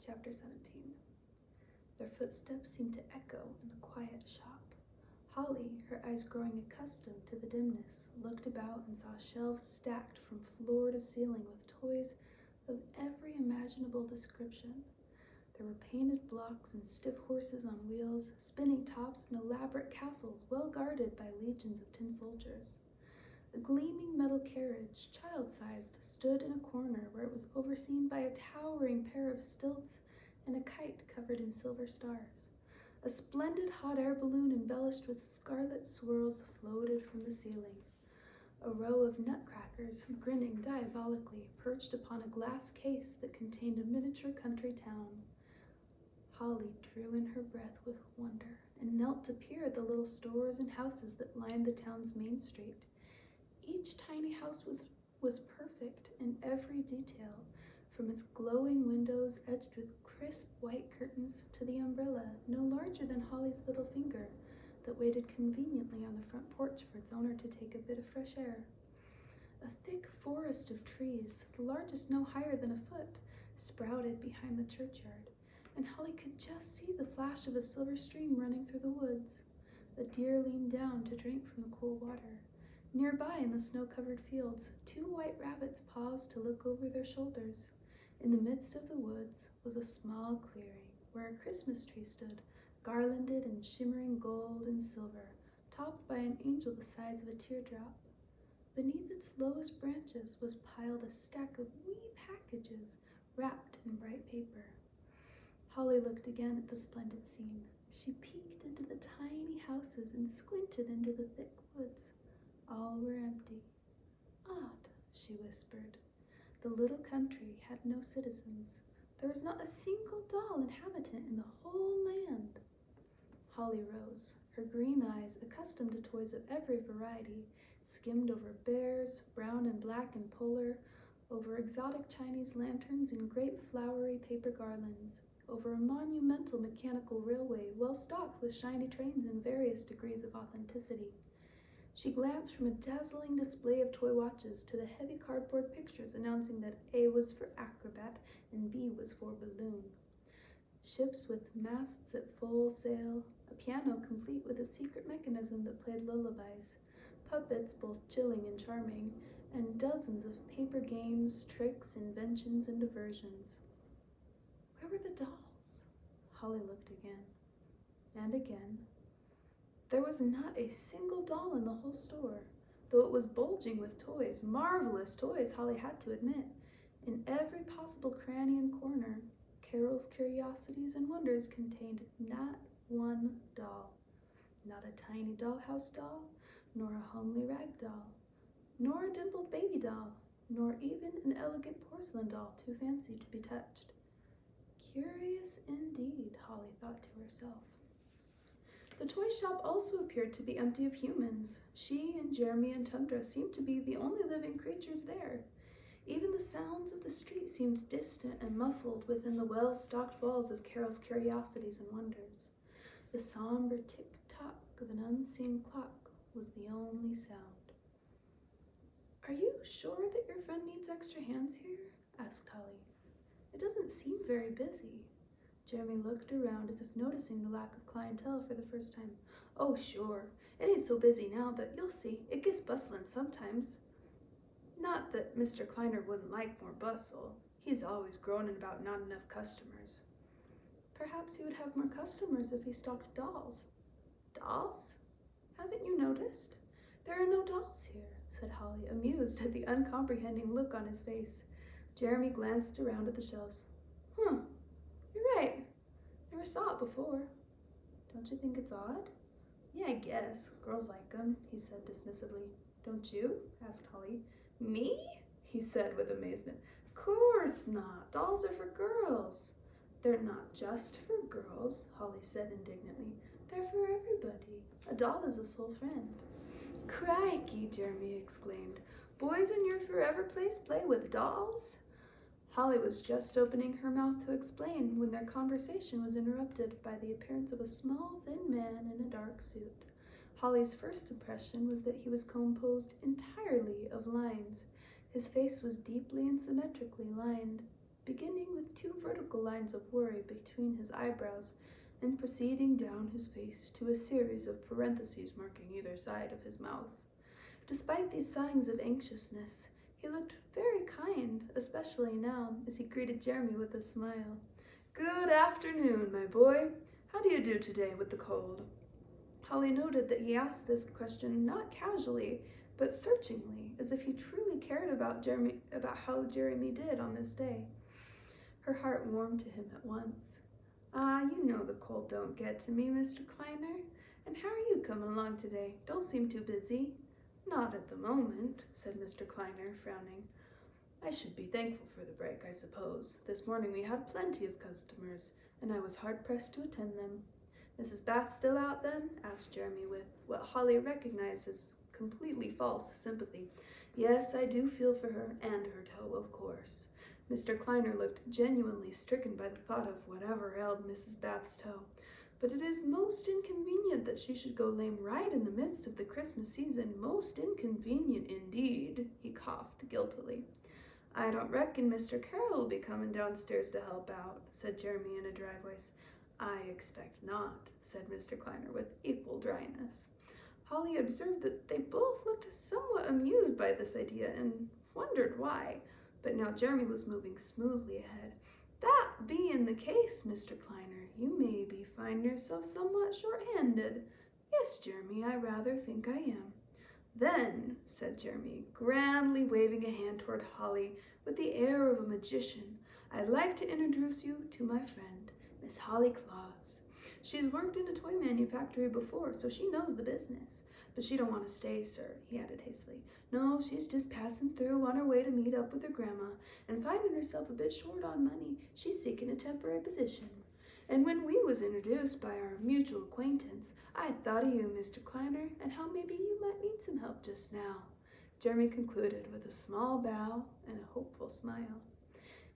Chapter 17. Their footsteps seemed to echo in the quiet shop. Holly, her eyes growing accustomed to the dimness, looked about and saw shelves stacked from floor to ceiling with toys of every imaginable description. There were painted blocks and stiff horses on wheels, spinning tops, and elaborate castles well guarded by legions of tin soldiers. A gleaming metal carriage, child-sized, stood in a corner where it was overseen by a towering pair of stilts and a kite covered in silver stars. A splendid hot air balloon embellished with scarlet swirls floated from the ceiling. A row of nutcrackers, grinning diabolically, perched upon a glass case that contained a miniature country town. Holly drew in her breath with wonder and knelt to peer at the little stores and houses that lined the town's main street. Each tiny house was perfect in every detail, from its glowing windows edged with crisp white curtains to the umbrella, no larger than Holly's little finger, that waited conveniently on the front porch for its owner to take a bit of fresh air. A thick forest of trees, the largest no higher than a foot, sprouted behind the churchyard, and Holly could just see the flash of a silver stream running through the woods. A deer leaned down to drink from the cool water. Nearby in the snow-covered fields, 2 white rabbits paused to look over their shoulders. In the midst of the woods was a small clearing where a Christmas tree stood, garlanded in shimmering gold and silver, topped by an angel the size of a teardrop. Beneath its lowest branches was piled a stack of wee packages wrapped in bright paper. Holly looked again at the splendid scene. She peeked into the tiny houses and squinted into the thick woods. All were empty. Odd, she whispered. The little country had no citizens. There was not a single doll inhabitant in the whole land. Holly rose. Her green eyes, accustomed to toys of every variety, skimmed over bears, brown and black and polar, over exotic Chinese lanterns and great flowery paper garlands, over a monumental mechanical railway well stocked with shiny trains in various degrees of authenticity. She glanced from a dazzling display of toy watches to the heavy cardboard pictures announcing that A was for acrobat and B was for balloon. Ships with masts at full sail, a piano complete with a secret mechanism that played lullabies, puppets both chilling and charming, and dozens of paper games, tricks, inventions, and diversions. Where were the dolls? Holly looked again and again. There was not a single doll in the whole store, though it was bulging with toys, marvelous toys, Holly had to admit. In every possible cranny and corner, Carol's curiosities and wonders contained not one doll. Not a tiny dollhouse doll, nor a homely rag doll, nor a dimpled baby doll, nor even an elegant porcelain doll too fancy to be touched. Curious indeed, Holly thought to herself. The toy shop also appeared to be empty of humans. She and Jeremy and Tundra seemed to be the only living creatures there. Even the sounds of the street seemed distant and muffled within the well-stocked walls of Carol's curiosities and wonders. The somber tick-tock of an unseen clock was the only sound. "Are you sure that your friend needs extra hands here?" asked Holly. "It doesn't seem very busy." Jeremy looked around as if noticing the lack of clientele for the first time. "Oh, sure. It ain't so busy now, but you'll see. It gets bustling sometimes." Not that Mr. Kleiner wouldn't like more bustle. He's always groaning about not enough customers. Perhaps he would have more customers if he stocked dolls. "Dolls? Haven't you noticed? There are no dolls here," said Holly, amused at the uncomprehending look on his face. Jeremy glanced around at the shelves. You're right. Never saw it before." "Don't you think it's odd?" "Yeah, I guess. Girls like them," he said dismissively. "Don't you?" asked Holly. "Me?" he said with amazement. "Course not. Dolls are for girls." "They're not just for girls," Holly said indignantly. "They're for everybody. A doll is a soul friend." "Crikey," Jeremy exclaimed. "Boys in your forever place play with dolls?" Holly was just opening her mouth to explain when their conversation was interrupted by the appearance of a small, thin man in a dark suit. Holly's first impression was that he was composed entirely of lines. His face was deeply and symmetrically lined. beginning with 2 vertical lines of worry between his eyebrows and proceeding down his face to a series of parentheses marking either side of his mouth. Despite these signs of anxiousness, he looked very kind, especially now as he greeted Jeremy with a smile. "Good afternoon, my boy. How do you do today with the cold?" Holly noted that he asked this question not casually, but searchingly, as if he truly cared about how Jeremy did on this day. Her heart warmed to him at once. You know the cold don't get to me, Mr. Kleiner. And how are you coming along today? Don't seem too busy." "Not at the moment," said Mr. Kleiner, frowning. "I should be thankful for the break, I suppose. This morning we had plenty of customers, and I was hard-pressed to attend them." "Mrs. Bath still out, then?" asked Jeremy with what Holly recognized as completely false sympathy. "Yes, I do feel for her, and her toe, of course." Mr. Kleiner looked genuinely stricken by the thought of whatever ailed Mrs. Bath's toe. "But it is most inconvenient that she should go lame right in the midst of the Christmas season. Most inconvenient indeed," he coughed guiltily. "I don't reckon Mr. Carroll will be coming downstairs to help out," said Jeremy in a dry voice. "I expect not," said Mr. Kleiner with equal dryness. Holly observed that they both looked somewhat amused by this idea and wondered why, but now Jeremy was moving smoothly ahead. "That being the case, Mr. Kleiner, you maybe find yourself somewhat short-handed." "Yes, Jeremy, I rather think I am." "Then," said Jeremy, grandly waving a hand toward Holly with the air of a magician, "I'd like to introduce you to my friend, Miss Holly Claus. She's worked in a toy manufactory before, so she knows the business. But she don't want to stay, sir," he added hastily. "No, she's just passing through on her way to meet up with her grandma, and finding herself a bit short on money, she's seeking a temporary position. And when we was introduced by our mutual acquaintance, I thought of you, Mr. Kleiner, and how maybe you might need some help just now." Jeremy concluded with a small bow and a hopeful smile.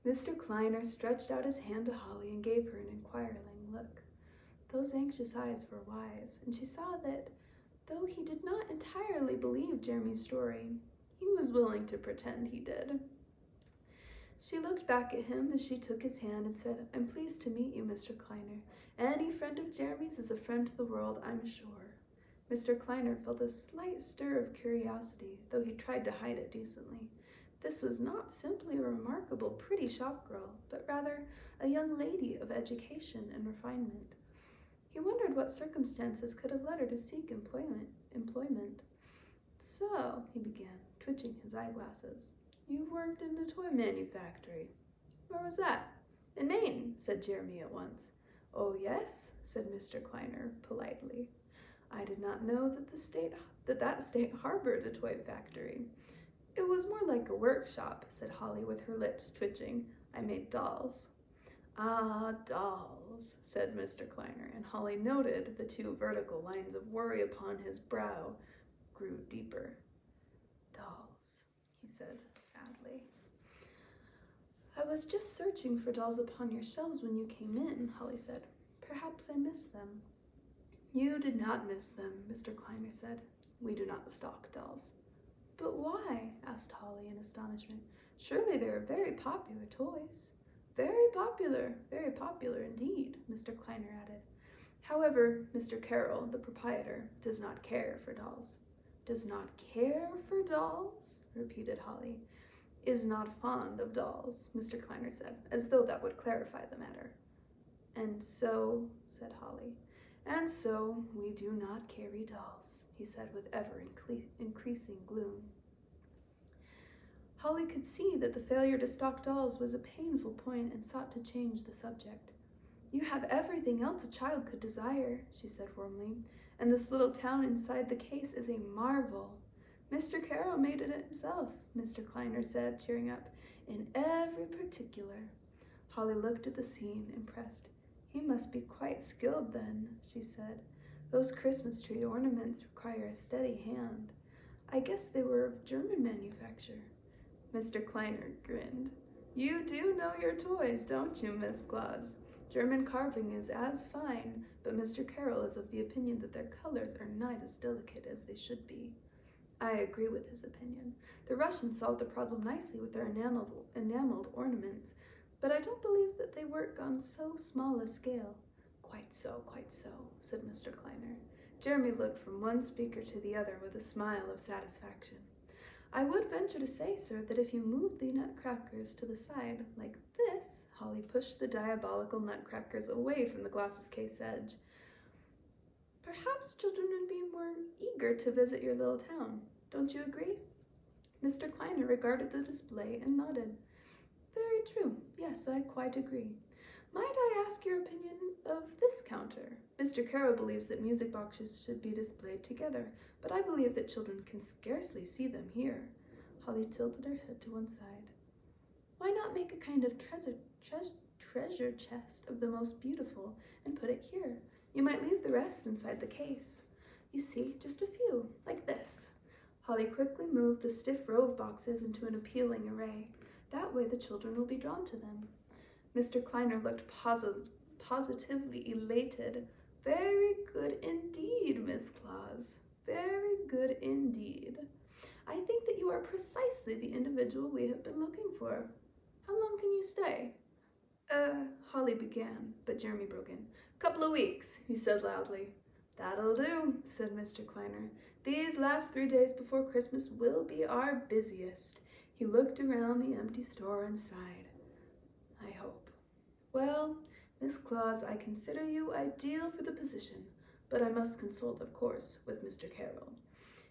Mr. Kleiner stretched out his hand to Holly and gave her an inquiring look. Those anxious eyes were wise, and she saw that, though he did not entirely believe Jeremy's story, he was willing to pretend he did. She looked back at him as she took his hand and said, "I'm pleased to meet you, Mr. Kleiner. Any friend of Jeremy's is a friend to the world, I'm sure." Mr. Kleiner felt a slight stir of curiosity, though he tried to hide it decently. This was not simply a remarkable, pretty shop girl, but rather a young lady of education and refinement. He wondered what circumstances could have led her to seek employment. "So," he began, twitching his eyeglasses, "you worked in a toy manufactory. Where was that?" "In Maine," said Jeremy at once. "Oh, yes," said Mr. Kleiner politely. "I did not know that that state harbored a toy factory." "It was more like a workshop," said Holly with her lips twitching. "I made dolls." "Ah, dolls," said Mr. Kleiner, and Holly noted the 2 vertical lines of worry upon his brow grew deeper. "Dolls," he said sadly. "I was just searching for dolls upon your shelves when you came in," Holly said. "Perhaps I missed them." "You did not miss them," Mr. Kleiner said. "We do not stock dolls." "But why?" asked Holly in astonishment. "Surely they are very popular toys." Very popular indeed," Mr. Kleiner added. "However, Mr. Carroll, the proprietor, does not care for dolls." "Does not care for dolls?" repeated Holly. "Is not fond of dolls," Mr. Kleiner said, as though that would clarify the matter. "And so," said Holly. "And so we do not carry dolls," he said with ever-increasing gloom. Holly could see that the failure to stock dolls was a painful point and sought to change the subject. "You have everything else a child could desire," she said warmly, "and this little town inside the case is a marvel." "Mr. Carroll made it himself," Mr. Kleiner said, cheering up, "in every particular." Holly looked at the scene, impressed. "He must be quite skilled then," she said. "Those Christmas tree ornaments require a steady hand. I guess they were of German manufacture." Mr. Kleiner grinned. "You do know your toys, don't you, Miss Claus? German carving is as fine, but Mr. Carroll is of the opinion that their colors are not as delicate as they should be." "I agree with his opinion. The Russians solved the problem nicely with their enameled ornaments, but I don't believe that they work on so small a scale." Quite so," said Mr. Kleiner. Jeremy looked from one speaker to the other with a smile of satisfaction. "I would venture to say, sir, that if you moved the nutcrackers to the side, like this," Holly pushed the diabolical nutcrackers away from the glass's case edge, "perhaps children would be more eager to visit your little town. Don't you agree?" Mr. Kleiner regarded the display and nodded. "Very true. Yes, I quite agree. Might I ask your opinion of this counter? Mr. Carroll believes that music boxes should be displayed together, but I believe that children can scarcely see them here." Holly tilted her head to one side. "Why not make a kind of treasure chest of the most beautiful and put it here? You might leave the rest inside the case. You see, just a few, like this." Holly quickly moved the stiff row of boxes into an appealing array. That way the children will be drawn to them. Mr. Kleiner looked positively elated. "Very good indeed, Miss Claus. Very good indeed. I think that you are precisely the individual we have been looking for. How long can you stay?" Holly began, but Jeremy broke in. "Couple of weeks," he said loudly. "That'll do," said Mr. Kleiner. "These last 3 days before Christmas will be our busiest." He looked around the empty store and sighed. "I hope. Well, Miss Claus, I consider you ideal for the position, but I must consult, of course, with Mr. Carroll."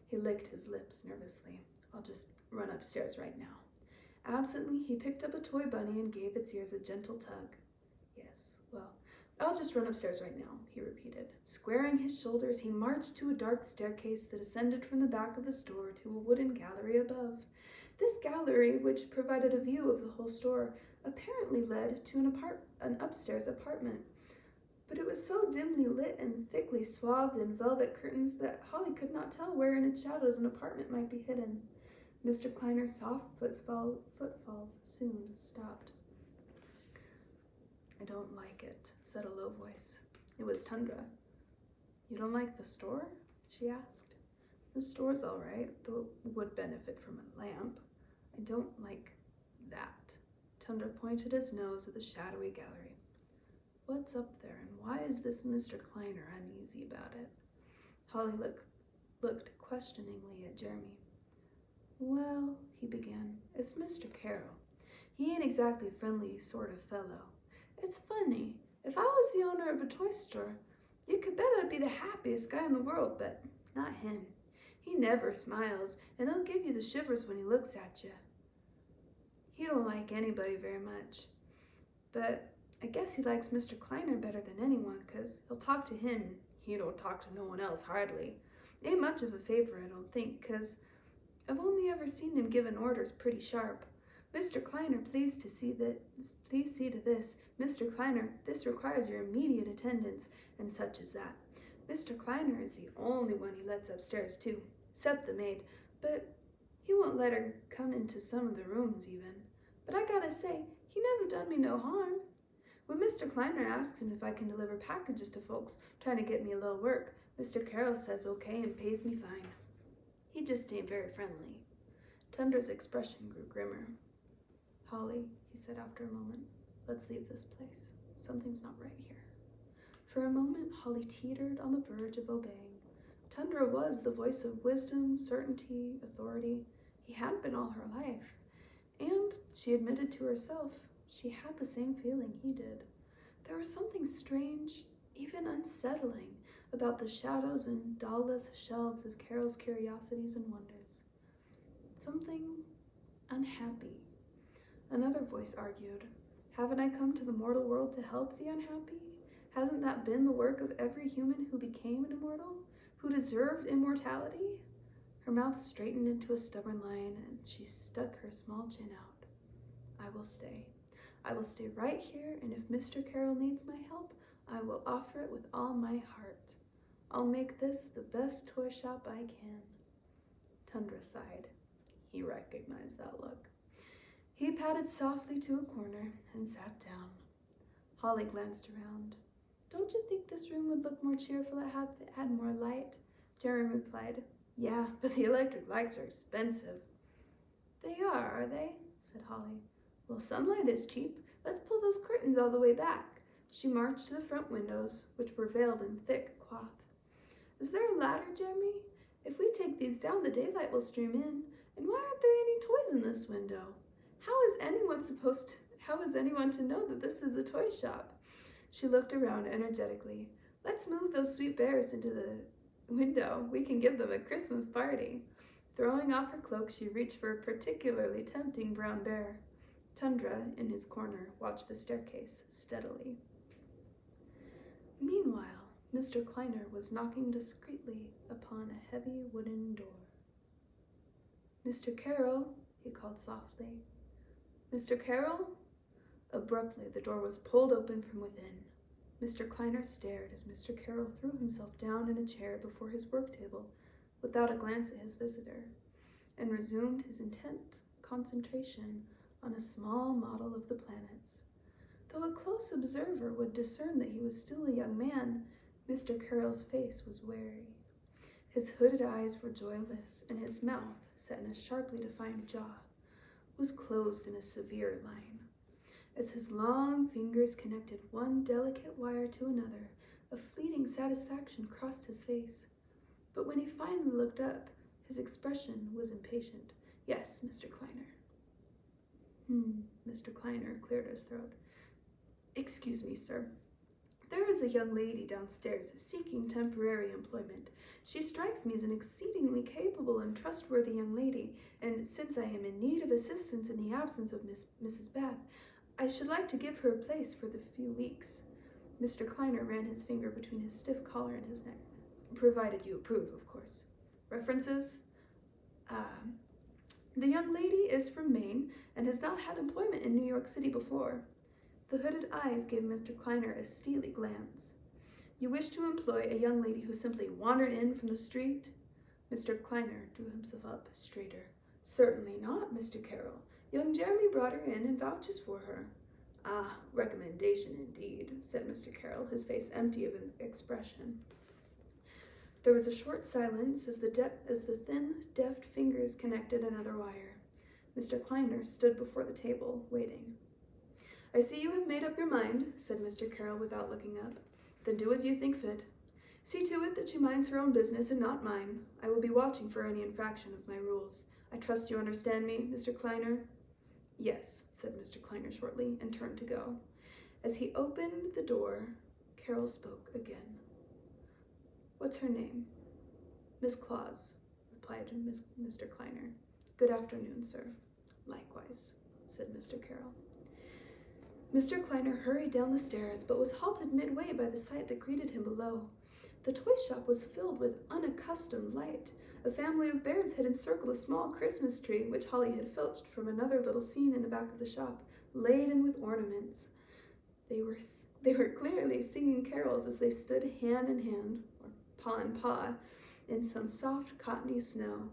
He licked his lips nervously. "I'll just run upstairs right now." Absently, he picked up a toy bunny and gave its ears a gentle tug. "Yes, well, I'll just run upstairs right now," he repeated. Squaring his shoulders, he marched to a dark staircase that ascended from the back of the store to a wooden gallery above. This gallery, which provided a view of the whole store, apparently led to an upstairs apartment. But it was so dimly lit and thickly swathed in velvet curtains that Holly could not tell where in its shadows an apartment might be hidden. Mr. Kleiner's soft footfalls soon stopped. "I don't like it," said a low voice. It was Tundra. "You don't like the store?" she asked. "The store's all right, though it would benefit from a lamp. I don't like that." Tundra pointed his nose at the shadowy gallery. "What's up there, and why is this Mr. Kleiner uneasy about it?" Holly looked questioningly at Jeremy. "Well," he began, "it's Mr. Carroll. He ain't exactly a friendly sort of fellow. It's funny. If I was the owner of a toy store, you could bet I'd be the happiest guy in the world, but not him. He never smiles, and he'll give you the shivers when he looks at you. He don't like anybody very much. But I guess he likes Mr. Kleiner better than anyone, 'cause he'll talk to him. He don't talk to no one else, hardly. Ain't much of a favor, I don't think, 'cause I've only ever seen him giving orders pretty sharp. Mr. Kleiner, please see to this. Mr. Kleiner, this requires your immediate attendance, and such as that. Mr. Kleiner is the only one he lets upstairs, too, except the maid, but he won't let her come into some of the rooms even. But I gotta say, he never done me no harm. When Mr. Kleiner asks him if I can deliver packages to folks trying to get me a little work, Mr. Carroll says okay and pays me fine. He just ain't very friendly." Tundra's expression grew grimmer. "Holly," he said after a moment, "let's leave this place. Something's not right here." For a moment, Holly teetered on the verge of obeying. Tundra was the voice of wisdom, certainty, authority. He had been all her life. And, she admitted to herself, she had the same feeling he did. There was something strange, even unsettling, about the shadows and doll-less shelves of Carol's curiosities and wonders. Something unhappy. Another voice argued, "Haven't I come to the mortal world to help the unhappy? Hasn't that been the work of every human who became an immortal, who deserved immortality?" Her mouth straightened into a stubborn line, and she stuck her small chin out. "I will stay. I will stay right here, and if Mr. Carroll needs my help, I will offer it with all my heart. I'll make this the best toy shop I can." Tundra sighed. He recognized that look. He padded softly to a corner and sat down. Holly glanced around. "Don't you think this room would look more cheerful if it had more light?" Jeremy replied, "Yeah, but the electric lights are expensive." "They are they?" said Holly. "Well, sunlight is cheap. Let's pull those curtains all the way back." She marched to the front windows, which were veiled in thick cloth. "Is there a ladder, Jeremy? If we take these down, the daylight will stream in. And why aren't there any toys in this window? How is anyone to know that this is a toy shop?" She looked around energetically. "Let's move those sweet bears into the window. We can give them a Christmas party." Throwing off her cloak, she reached for a particularly tempting brown bear. Tundra, in his corner, watched the staircase steadily. Meanwhile, Mr. Kleiner was knocking discreetly upon a heavy wooden door. "Mr. Carroll," he called softly. "Mr. Carroll?" Abruptly, the door was pulled open from within. Mr. Kleiner stared as Mr. Carroll threw himself down in a chair before his work table, without a glance at his visitor, and resumed his intent concentration on a small model of the planets. Though a close observer would discern that he was still a young man, Mr. Carroll's face was wary. His hooded eyes were joyless, and his mouth, set in a sharply defined jaw, was closed in a severe line. As his long fingers connected one delicate wire to another, a fleeting satisfaction crossed his face. But when he finally looked up, his expression was impatient. "Yes, Mr. Kleiner." Mr. Kleiner cleared his throat. "Excuse me, sir. There is a young lady downstairs seeking temporary employment. She strikes me as an exceedingly capable and trustworthy young lady, and since I am in need of assistance in the absence of Mrs. Bath, I should like to give her a place for the few weeks." Mr. Kleiner ran his finger between his stiff collar and his neck. "Provided you approve, of course. References?" "The young lady is from Maine and has not had employment in New York City before." The hooded eyes gave Mr. Kleiner a steely glance. "You wish to employ a young lady who simply wandered in from the street?" Mr. Kleiner drew himself up straighter. "Certainly not, Mr. Carroll. Young Jeremy brought her in and vouches for her." "Ah, recommendation indeed," said Mr. Carroll, his face empty of an expression. There was a short silence as the thin, deft fingers connected another wire. Mr. Kleiner stood before the table, waiting. "I see you have made up your mind," said Mr. Carroll without looking up. "Then do as you think fit. See to it that she minds her own business and not mine. I will be watching for any infraction of my rules. I trust you understand me, Mr. Kleiner?" "Yes," said Mr. Kleiner shortly, and turned to go. As he opened the door, Carroll spoke again. "What's her name?" "Miss Claus," replied Mr. Kleiner. "Good afternoon, sir." "Likewise," said Mr. Carroll. Mr. Kleiner hurried down the stairs, but was halted midway by the sight that greeted him below. The toy shop was filled with unaccustomed light. A family of bears had encircled a small Christmas tree, which Holly had filched from another little scene in the back of the shop, laden with ornaments. They were clearly singing carols as they stood hand in hand, or paw in paw, in some soft, cottony snow.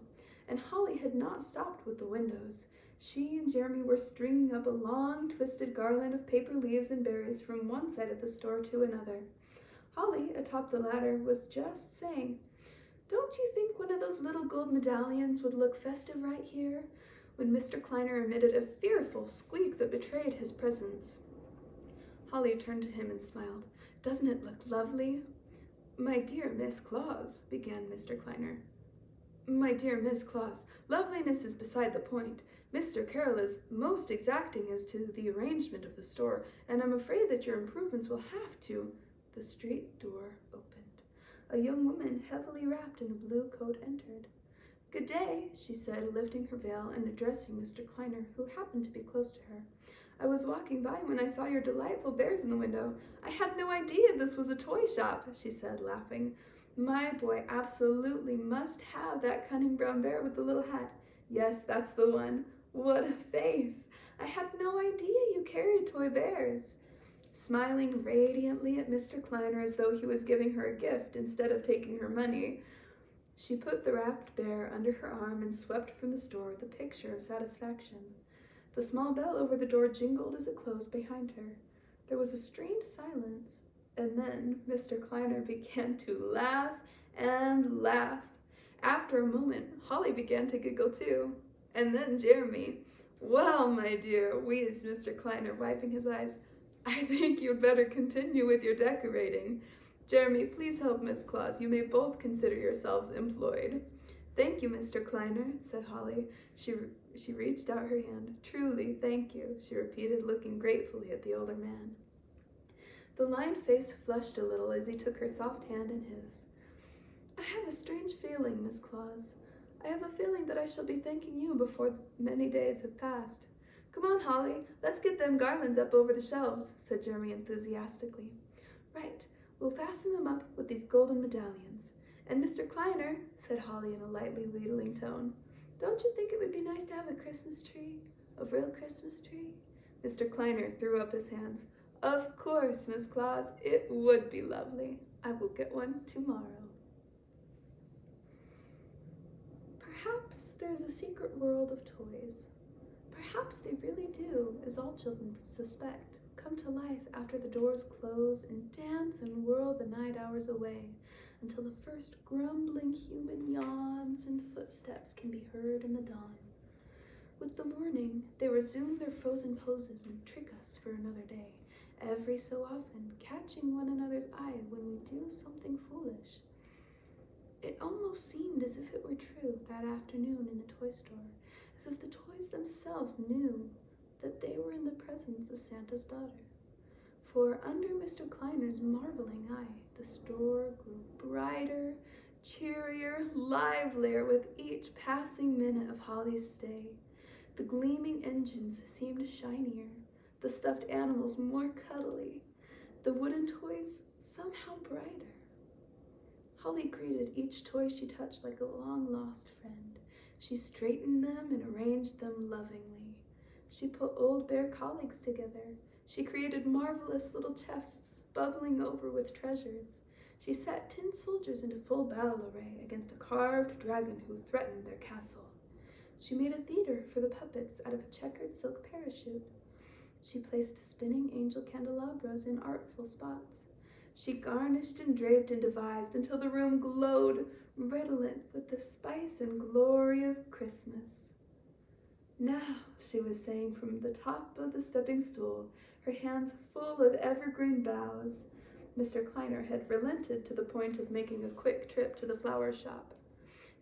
And Holly had not stopped with the windows. She and Jeremy were stringing up a long, twisted garland of paper leaves and berries from one side of the store to another. Holly, atop the ladder, was just saying, "Don't you think one of those little gold medallions would look festive right here?" when Mr. Kleiner emitted a fearful squeak that betrayed his presence. Holly turned to him and smiled. "Doesn't it look lovely?" "My dear Miss Claus," began Mr. Kleiner. "My dear Miss Claus, loveliness is beside the point. Mr. Carroll is most exacting as to the arrangement of the store, and I'm afraid that your improvements will have to—" The street door opened. A young woman, heavily wrapped in a blue coat, entered. "Good day," she said, lifting her veil and addressing Mr. Kleiner, who happened to be close to her. "I was walking by when I saw your delightful bears in the window. I had no idea this was a toy shop," she said, laughing. "My boy absolutely must have that cunning brown bear with the little hat. Yes, that's the one. What a face! I had no idea you carried toy bears." Smiling radiantly at Mr. Kleiner as though he was giving her a gift instead of taking her money, she put the wrapped bear under her arm and swept from the store with a picture of satisfaction. The small bell over the door jingled as it closed behind her. There was a strained silence, and then Mr. Kleiner began to laugh and laugh. After a moment, Holly began to giggle too, and then Jeremy. "Well, my dear," wheezed Mr. Kleiner, wiping his eyes, "I think you'd better continue with your decorating. Jeremy, please help Miss Claus. You may both consider yourselves employed." "Thank you, Mr. Kleiner," said Holly. She reached out her hand. "Truly, thank you," she repeated, looking gratefully at the older man. The lined face flushed a little as he took her soft hand in his. "I have a strange feeling, Miss Claus. I have a feeling that I shall be thanking you before many days have passed." "Come on, Holly, let's get them garlands up over the shelves," said Jeremy enthusiastically. "Right, we'll fasten them up with these golden medallions. And Mr. Kleiner," said Holly in a lightly wheedling tone, "don't you think it would be nice to have a Christmas tree? A real Christmas tree?" Mr. Kleiner threw up his hands. "Of course, Miss Claus, it would be lovely. I will get one tomorrow." Perhaps there's a secret world of toys. Perhaps they really do, as all children suspect, come to life after the doors close and dance and whirl the night hours away until the first grumbling human yawns and footsteps can be heard in the dawn. With the morning, they resume their frozen poses and trick us for another day, every so often catching one another's eye when we do something foolish. It almost seemed as if it were true that afternoon in the toy store, as if the toys themselves knew that they were in the presence of Santa's daughter. For under Mr. Kleiner's marveling eye, the store grew brighter, cheerier, livelier with each passing minute of Holly's stay. The gleaming engines seemed shinier, the stuffed animals more cuddly, the wooden toys somehow brighter. Holly greeted each toy she touched like a long-lost friend. She straightened them and arranged them lovingly. She put old bear colleagues together. She created marvelous little chests bubbling over with treasures. She set tin soldiers into full battle array against a carved dragon who threatened their castle. She made a theater for the puppets out of a checkered silk parachute. She placed spinning angel candelabras in artful spots. She garnished and draped and devised until the room glowed, redolent with the spice and glory of Christmas. "Now," she was saying from the top of the stepping stool, her hands full of evergreen boughs. Mr. Kleiner had relented to the point of making a quick trip to the flower shop.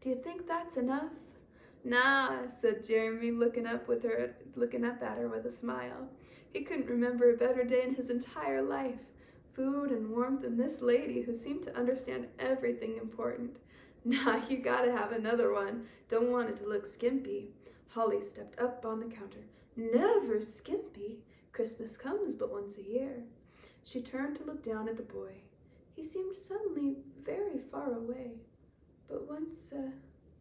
"Do you think that's enough?" "Nah," said Jeremy, looking up at her with a smile. He couldn't remember a better day in his entire life. Food and warmth and this lady who seemed to understand everything important. "Nah, you gotta have another one. Don't want it to look skimpy." Holly stepped up on the counter. "Never skimpy. Christmas comes but once a year." She turned to look down at the boy. He seemed suddenly very far away. "But once,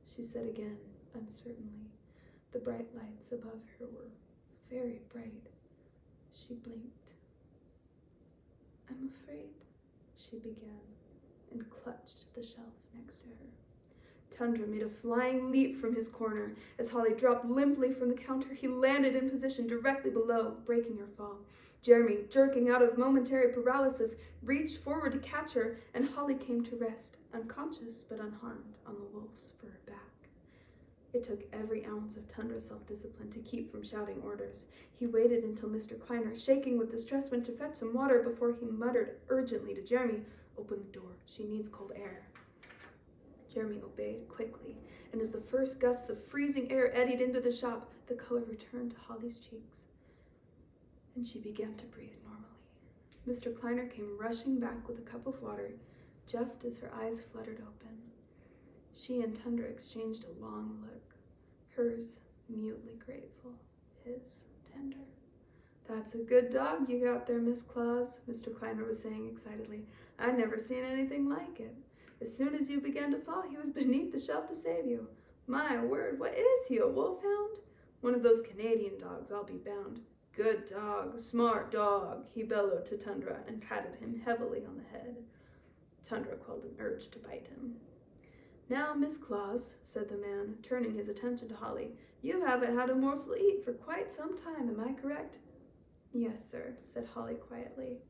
she said again, uncertainly. The bright lights above her were very bright. She blinked. "I'm afraid," she began, and clutched the shelf next to her. Tundra made a flying leap from his corner. As Holly dropped limply from the counter, he landed in position directly below, breaking her fall. Jeremy, jerking out of momentary paralysis, reached forward to catch her, and Holly came to rest, unconscious but unharmed, on the wolf's fur back. It took every ounce of Tundra's self-discipline to keep from shouting orders. He waited until Mr. Kleiner, shaking with distress, went to fetch some water before he muttered urgently to Jeremy, "Open the door. She needs cold air." Jeremy obeyed quickly, and as the first gusts of freezing air eddied into the shop, the color returned to Holly's cheeks, and she began to breathe normally. Mr. Kleiner came rushing back with a cup of water just as her eyes fluttered open. She and Tundra exchanged a long look, hers mutely grateful, his tender. "That's a good dog you got there, Miss Claus," Mr. Kleiner was saying excitedly. "I'd never seen anything like it. As soon as you began to fall, he was beneath the shelf to save you. My word, what is he, a wolfhound? One of those Canadian dogs, I'll be bound. Good dog, smart dog," he bellowed to Tundra and patted him heavily on the head. Tundra quelled an urge to bite him. "Now, Miss Claus," said the man, turning his attention to Holly, "you haven't had a morsel to eat for quite some time, am I correct?" "Yes, sir," said Holly quietly.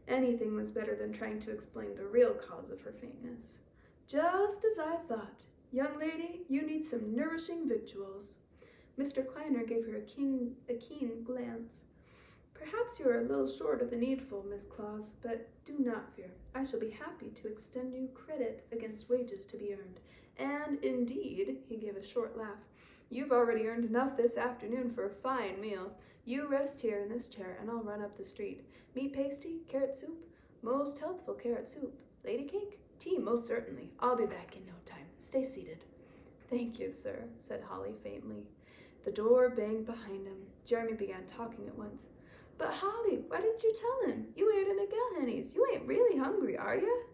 Anything was better than trying to explain the real cause of her faintness. "Just as I thought. Young lady, you need some nourishing victuals." Mr. Kleiner gave her a keen glance. Perhaps you are a little short of the needful, Miss Claus, but do not fear. I shall be happy to extend you credit against wages to be earned. And indeed, he gave a short laugh, you've already earned enough this afternoon for a fine meal. You rest here in this chair, and I'll run up the street. Meat pasty, carrot soup, most healthful carrot soup. Lady cake, tea, most certainly. I'll be back in no time. Stay seated. Thank you, sir, said Holly faintly. The door banged behind him. Jeremy began talking at once. But Holly, why didn't you tell him? You ate at McElhenney's. You ain't really hungry, are you?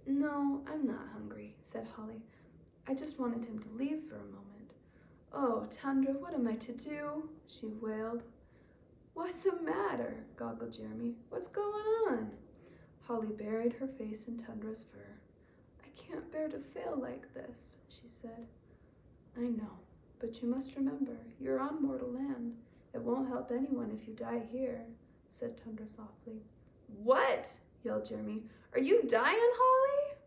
No, I'm not hungry, said Holly. I just wanted him to leave for a moment. Oh, Tundra, what am I to do? She wailed. What's the matter? Goggled Jeremy. What's going on? Holly buried her face in Tundra's fur. I can't bear to fail like this, she said. I know, but you must remember, you're on mortal land. It won't help anyone if you die here, said Tundra softly. What? Yelled Jeremy. Are you dying, Holly?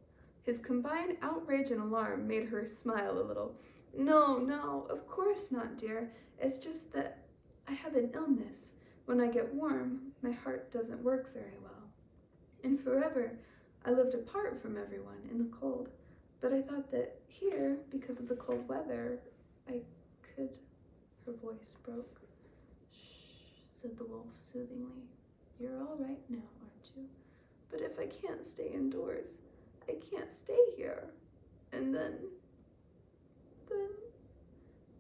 His combined outrage and alarm made her smile a little. No, of course not, dear. It's just that I have an illness. When I get warm, my heart doesn't work very well. And forever, I lived apart from everyone in the cold. But I thought that here, because of the cold weather, I could... Her voice broke. Shh, said the wolf soothingly. You're all right now, aren't you? But if I can't stay indoors, I can't stay here. And then...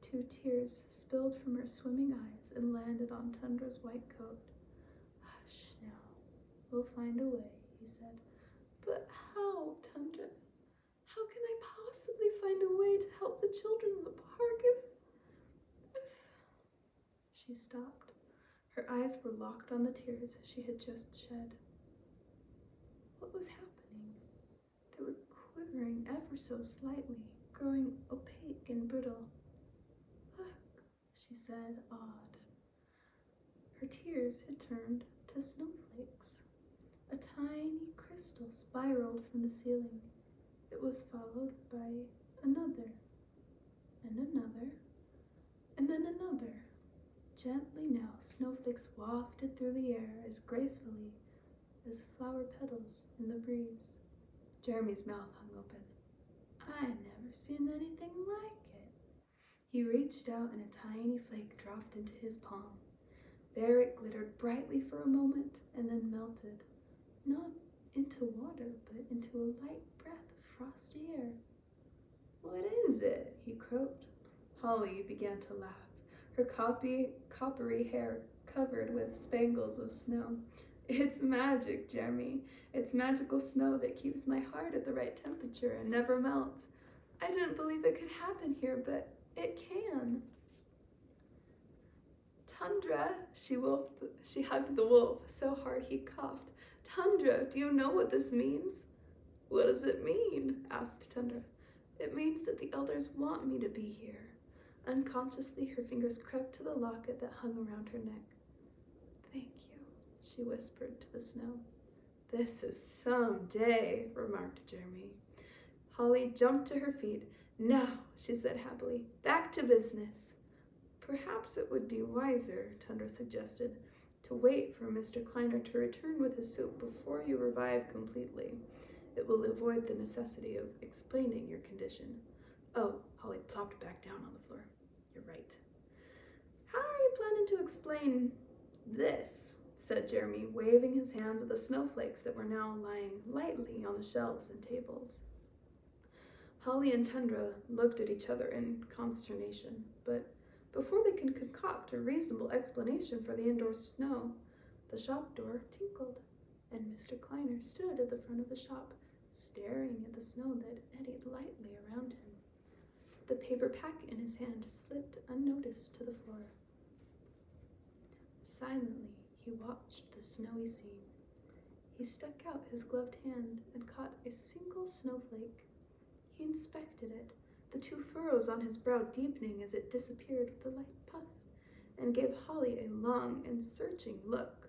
Two tears spilled from her swimming eyes and landed on Tundra's white coat. Hush now. We'll find a way, he said. But how, Tundra? How can I possibly find a way to help the children in the park if... She stopped. Her eyes were locked on the tears she had just shed. What was happening? They were quivering ever so slightly, growing opaque and brittle. Look, she said, awed. Her tears had turned to snowflakes. A tiny crystal spiraled from the ceiling. It was followed by another, and another, and then another. Gently now, snowflakes wafted through the air as gracefully as flower petals in the breeze. Jeremy's mouth hung open. I never seen anything like it. He reached out and a tiny flake dropped into his palm. There it glittered brightly for a moment and then melted, not into water, but into a light breath of frosty air. What is it? He croaked. Holly began to laugh, her coppery hair covered with spangles of snow. It's magic, Jeremy. It's magical snow that keeps my heart at the right temperature and never melts. I didn't believe it could happen here, but it can. Tundra, she hugged the wolf so hard he coughed. Tundra, do you know what this means? What does it mean? Asked Tundra. It means that the elders want me to be here. Unconsciously, her fingers crept to the locket that hung around her neck. Thank you, she whispered to the snow. This is some day, remarked Jeremy. Holly jumped to her feet. Now, she said happily, back to business. Perhaps it would be wiser, Tundra suggested, to wait for Mr. Kleiner to return with his soup before you revive completely. It will avoid the necessity of explaining your condition. Oh, Holly plopped back down on the floor. You're right. How are you planning to explain this? Said Jeremy, waving his hands at the snowflakes that were now lying lightly on the shelves and tables. Holly and Tundra looked at each other in consternation, but before they could concoct a reasonable explanation for the indoor snow, the shop door tinkled, and Mr. Kleiner stood at the front of the shop, staring at the snow that eddied lightly around him. The paper packet in his hand slipped unnoticed to the floor. Silently, he watched the snowy scene. He stuck out his gloved hand and caught a single snowflake. He inspected it, the two furrows on his brow deepening as it disappeared with a light puff, and gave Holly a long and searching look.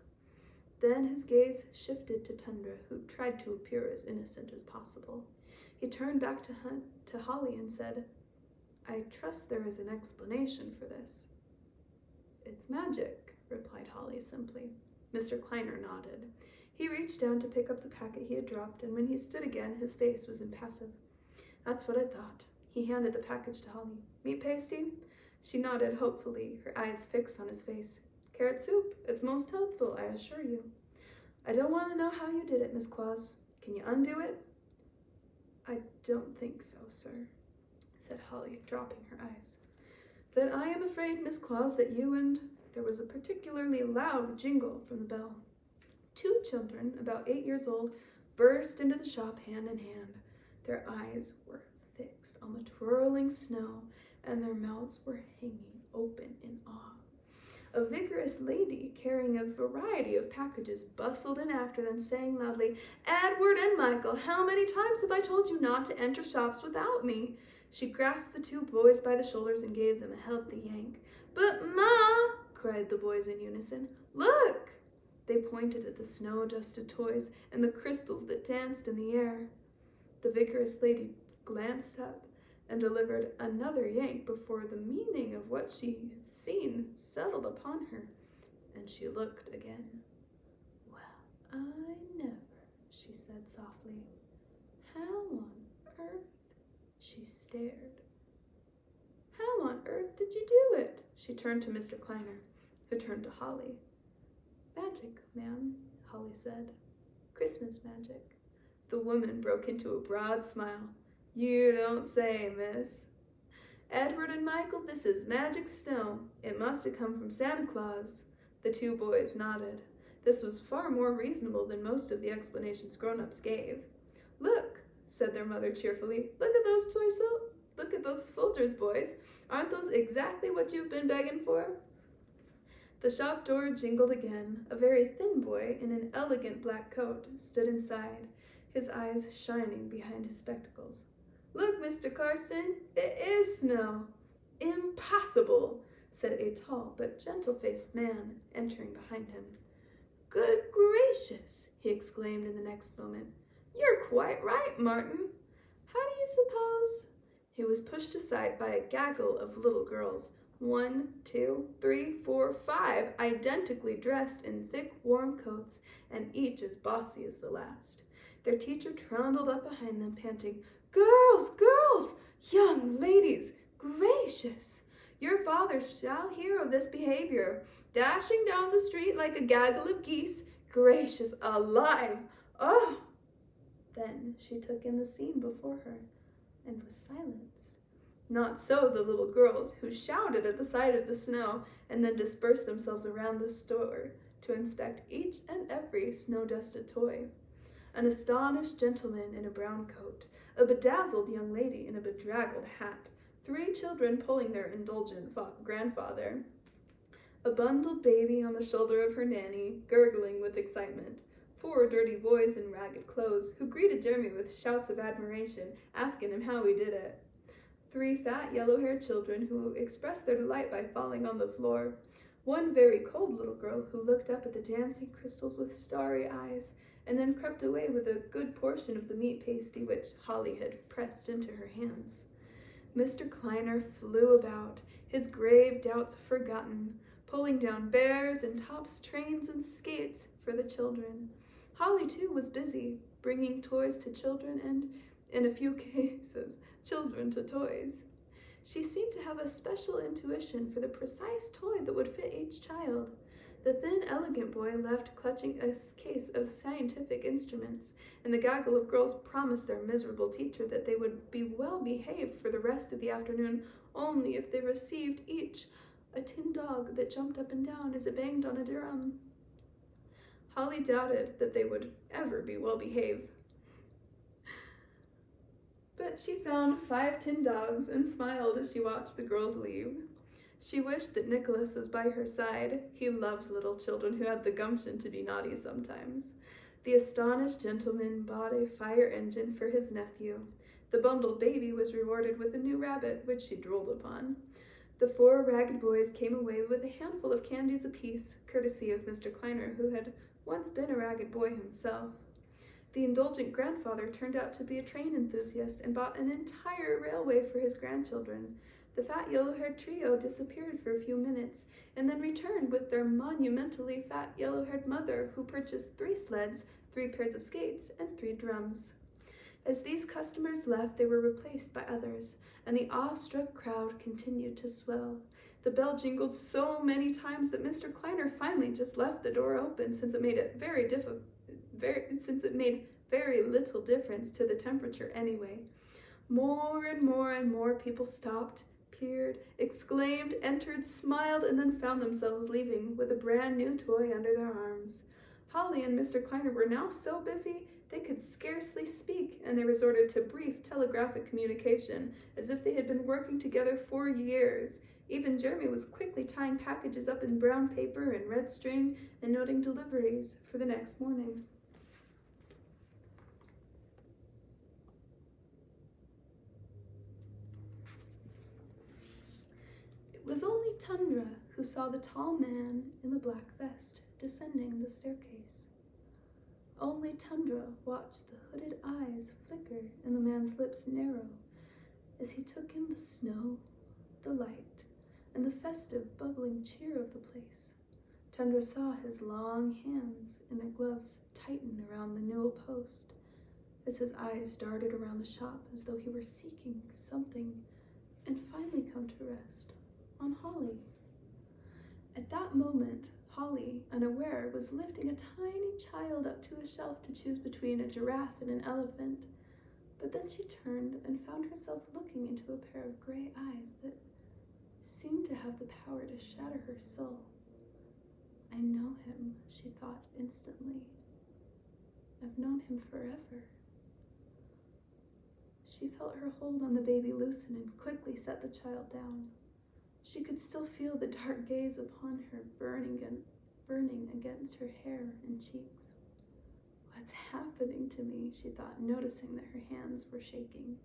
Then his gaze shifted to Tundra, who tried to appear as innocent as possible. He turned back to Holly and said, I trust there is an explanation for this. It's magic, replied Holly simply. Mr. Kleiner nodded. He reached down to pick up the packet he had dropped, and when he stood again, his face was impassive. That's what I thought. He handed the package to Holly. Meat pasty? She nodded hopefully, her eyes fixed on his face. Carrot soup. It's most healthful, I assure you. I don't want to know how you did it, Miss Claus. Can you undo it? I don't think so, sir, said Holly, dropping her eyes. Then I am afraid, Miss Claus, that you and... There was a particularly loud jingle from the bell. 2 children, about 8 years old, burst into the shop hand in hand. Their eyes were fixed on the twirling snow, and their mouths were hanging open in awe. A vigorous lady, carrying a variety of packages, bustled in after them, saying loudly, Edward and Michael, how many times have I told you not to enter shops without me? She grasped the 2 boys by the shoulders and gave them a healthy yank. But, Ma, cried the boys in unison, look! They pointed at the snow-dusted toys and the crystals that danced in the air. The vigorous lady glanced up and delivered another yank before the meaning of what she had seen settled upon her, and she looked again. Well, I never, she said softly. How on earth? She stared. How on earth did you do it? She turned to Mr. Kleiner, who turned to Holly. Magic, ma'am, Holly said. Christmas magic. The woman broke into a broad smile. You don't say, miss. Edward and Michael, this is magic snow. It must have come from Santa Claus. The 2 boys nodded. This was far more reasonable than most of the explanations grown-ups gave. Look, said their mother cheerfully. Look at those soldiers, boys. Aren't those exactly what you've been begging for? The shop door jingled again. A very thin boy in an elegant black coat stood inside, his eyes shining behind his spectacles. Look, Mr. Karsten, it is snow. Impossible, said a tall but gentle-faced man entering behind him. Good gracious, he exclaimed in the next moment. You're quite right, Martin. How do you suppose? He was pushed aside by a gaggle of little girls, 1, 2, 3, 4, 5, identically dressed in thick, warm coats, and each as bossy as the last. Their teacher trundled up behind them, panting, Girls, girls, young ladies, gracious! Your father shall hear of this behavior, dashing down the street like a gaggle of geese. Gracious alive! Oh! Then she took in the scene before her, and was silence. Not so the little girls, who shouted at the sight of the snow, and then dispersed themselves around the store to inspect each and every snow-dusted toy. An astonished gentleman in a brown coat, a bedazzled young lady in a bedraggled hat, 3 children pulling their indulgent grandfather, a bundled baby on the shoulder of her nanny, gurgling with excitement, 4 dirty boys in ragged clothes who greeted Jeremy with shouts of admiration, asking him how he did it, 3 fat yellow-haired children who expressed their delight by falling on the floor, 1 very cold little girl who looked up at the dancing crystals with starry eyes, and then crept away with a good portion of the meat pasty which Holly had pressed into her hands. Mr. Kleiner flew about, his grave doubts forgotten, pulling down bears and tops, trains, and skates for the children. Holly, too, was busy, bringing toys to children and, in a few cases, children to toys. She seemed to have a special intuition for the precise toy that would fit each child. The thin, elegant boy left clutching a case of scientific instruments, and the gaggle of girls promised their miserable teacher that they would be well behaved for the rest of the afternoon only if they received each a tin dog that jumped up and down as it banged on a drum. Holly doubted that they would ever be well behaved. But she found 5 tin dogs and smiled as she watched the girls leave. She wished that Nicholas was by her side. He loved little children who had the gumption to be naughty sometimes. The astonished gentleman bought a fire engine for his nephew. The bundled baby was rewarded with a new rabbit, which she drooled upon. The 4 ragged boys came away with a handful of candies apiece, courtesy of Mr. Kleiner, who had once been a ragged boy himself. The indulgent grandfather turned out to be a train enthusiast and bought an entire railway for his grandchildren. The fat yellow-haired trio disappeared for a few minutes and then returned with their monumentally fat yellow-haired mother, who purchased 3 sleds, 3 pairs of skates, and 3 drums. As these customers left, they were replaced by others, and the awestruck crowd continued to swell. The bell jingled so many times that Mr. Kleiner finally just left the door open, since it made very little difference to the temperature anyway. More and more people stopped, peered, exclaimed, entered, smiled, and then found themselves leaving with a brand new toy under their arms. Holly and Mr. Kleiner were now so busy they could scarcely speak, and they resorted to brief telegraphic communication as if they had been working together for years. Even Jeremy was quickly tying packages up in brown paper and red string and noting deliveries for the next morning. It was only Tundra who saw the tall man in the black vest descending the staircase. Only Tundra watched the hooded eyes flicker and the man's lips narrow as he took in the snow, the light, and the festive, bubbling cheer of the place. Tundra saw his long hands in their gloves tighten around the newel post as his eyes darted around the shop as though he were seeking something, and finally come to rest on Holly. At that moment, Holly, unaware, was lifting a tiny child up to a shelf to choose between a giraffe and an elephant. But then she turned and found herself looking into a pair of gray eyes that seemed to have the power to shatter her soul. I know him, she thought instantly. I've known him forever. She felt her hold on the baby loosen and quickly set the child down. She could still feel the dark gaze upon her burning against her hair and cheeks. What's happening to me, she thought, noticing that her hands were shaking.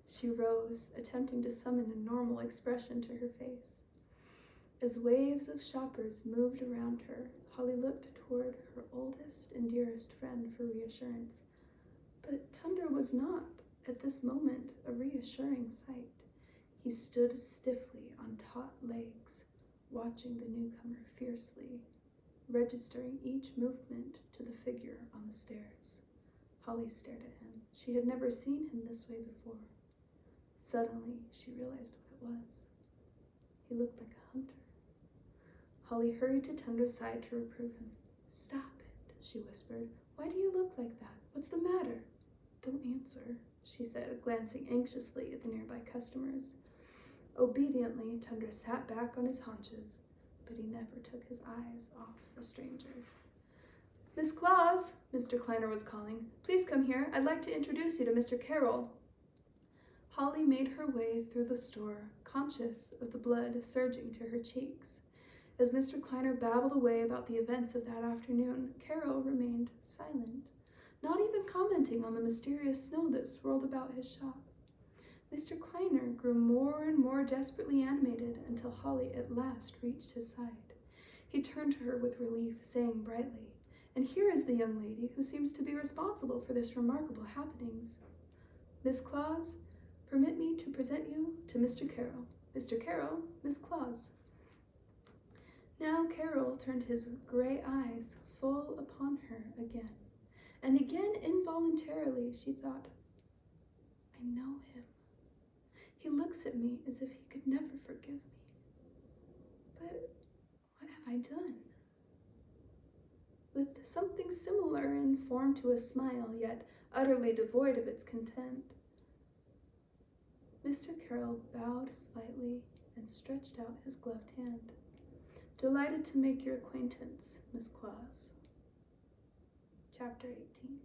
She rose, attempting to summon a normal expression to her face. As waves of shoppers moved around her, Holly looked toward her oldest and dearest friend for reassurance. But Tundra was not, at this moment, a reassuring sight. He stood stiffly on taut legs, watching the newcomer fiercely, registering each movement to the figure on the stairs. Holly stared at him. She had never seen him this way before. Suddenly, she realized what it was. He looked like a hunter. Holly hurried to Tundra's side to reprove him. "Stop it," she whispered. "Why do you look like that? What's the matter?" "Don't answer," she said, glancing anxiously at the nearby customers. Obediently, Tundra sat back on his haunches, but he never took his eyes off the stranger. "Miss Claus," Mr. Kleiner was calling. "Please come here. I'd like to introduce you to Mr. Carroll." Holly made her way through the store, conscious of the blood surging to her cheeks. As Mr. Kleiner babbled away about the events of that afternoon, Carroll remained silent, not even commenting on the mysterious snow that swirled about his shop. Mr. Kleiner grew more and more desperately animated until Holly at last reached his side. He turned to her with relief, saying brightly, "And here is the young lady who seems to be responsible for this remarkable happenings. Miss Claus, permit me to present you to Mr. Carroll. Mr. Carroll, Miss Claus." Now Carroll turned his gray eyes full upon her again, and again involuntarily she thought, "I know him. He looks at me as if he could never forgive me. But what have I done?" With something similar in form to a smile, yet utterly devoid of its content, Mr. Carroll bowed slightly and stretched out his gloved hand. "Delighted to make your acquaintance, Miss Claus." Chapter 18.